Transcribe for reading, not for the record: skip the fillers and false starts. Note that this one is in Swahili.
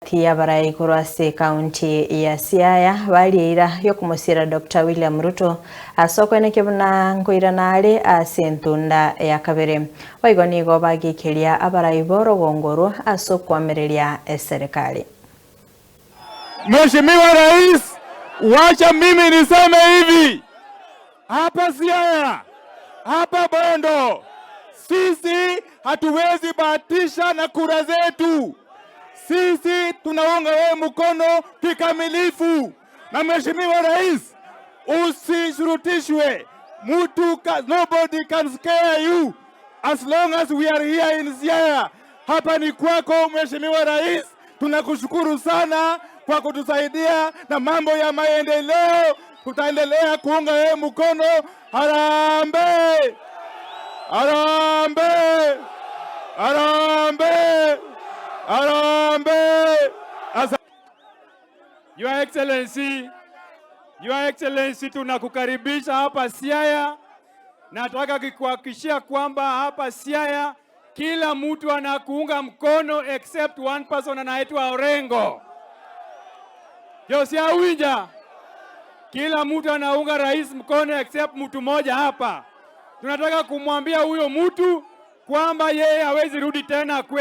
bathi abarai kurwase kaunti ya Siaya balira yokumusira Dr. William Ruto asokwe kibuna ngoira nale asentunda ya kabere waigoni go bagikiria abarai boro gongoro asokwamereria serikali. Mheshimiwa Rais, wacha mimi niseme hivi. Hapa Siaya, hapa Bondo, sisi hatuwezi bahatisha na kura zetu. Sisi tunaunga wewe mkono kikamilifu. Na Mheshimiwa Rais, usishurutishwe. Nobody can scare you as long as we are here in Siaya. Hapa ni kwako Mheshimiwa Rais. Tunakushukuru sana kwa kutusaidia na mambo ya maendeleo. Tutaendelea kuunga wewe mkono. Harambee! Harambee! Harambee! Harambee! Your Excellency, tunakukaribisha hapa Siaya. Nataka kukuhakikishia kwamba hapa Siaya kila mtu anakuunga mkono except one person anaitwa Orengo. Josia Winja. Kila mtu anaunga rais mkono except mtu moja hapa. Tunataka kumwambia huyo mtu kwamba yeye hawezi rudi tena kwe